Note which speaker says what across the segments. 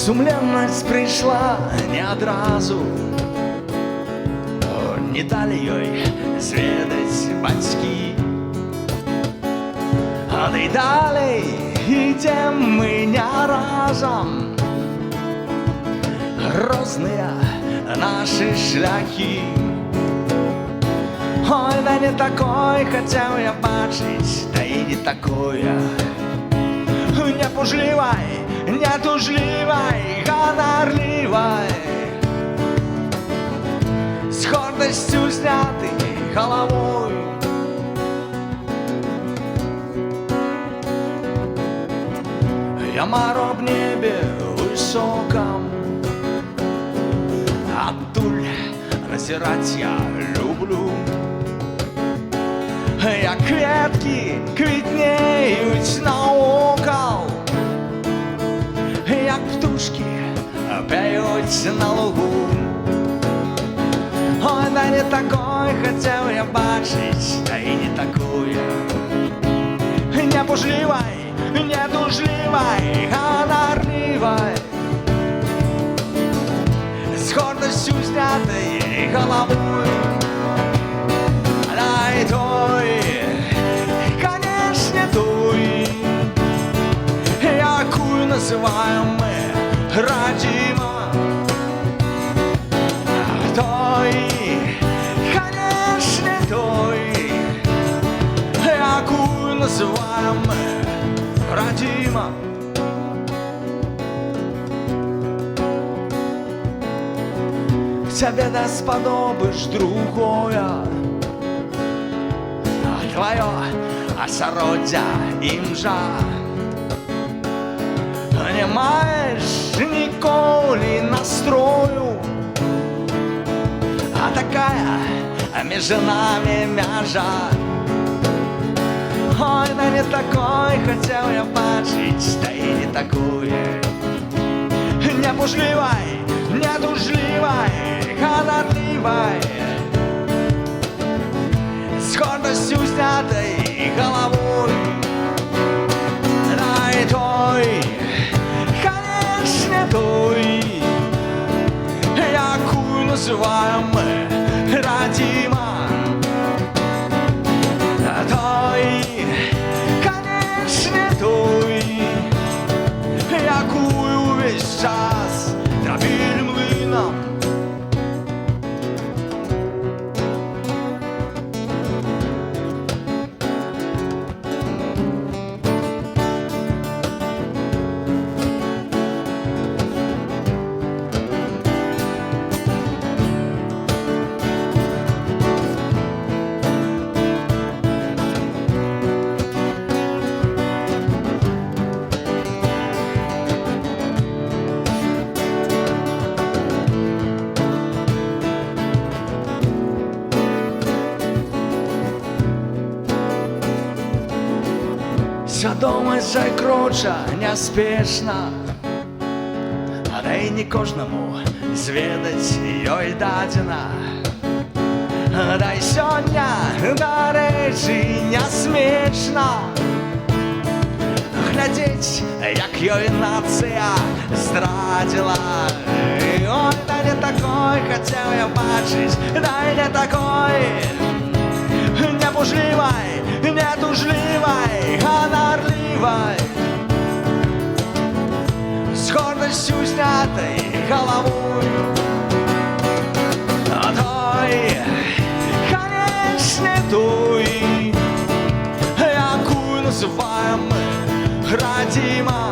Speaker 1: Сумленность прийшла не адразу, не далі ёй зведаць бацькі. А ды далей ідзем мы не разам, розныя нашы шляхі. Ой, да не такой хацеў я бачыць, да і не такое. Не пужлівай, не тужлівай, ганарлівай, з гордасцю знятай галавой. Я мару аб небе высокам, адтуль назіраць я люблю. Як кветкі квітнеюць наокал, як птушкі пяюць на лугу. Ой, да не такой хацеў я бачыць, да і не такое. Не пужлівай, не тужлівай, ганарлівай, з гордасцю знятай галавой. Дай той, канешне той, якую называем мы радзіма. Той, канешне той, якую называем мы радзіма. Цябе даспадобы ж другое, твоё асяроддзя імжа. Не маеш ніколі настрою, а такая між нами мяжа. Ой, да не такой хацеў я бачыць, да і не такое. Не пужлівай, не тужлівай, ганарлівай, з гордасцю знятай галавой. Дай той, канешне той, якую называем мы радзіма. Той, канешне той, якую увесь час дробілі млынам. Свядомасць закроча няспешна, да і не кожнаму зведаць ёй дадзена. Да і сёння, дарэчы, нясмешна глядзець, як ёй нацыя здрадзіла. Ой, да не такой хацеў я бачыць, да і не такой. Не пужлівай, не тужлівай, ганарлівай, з гордасцю знятай галавой. А той, канешне той, якую называем мы радзіма.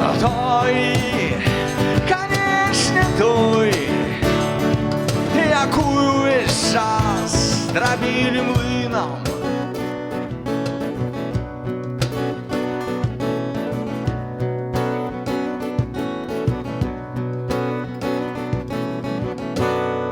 Speaker 1: А той, канешне той, якую весь час дробілі млынам.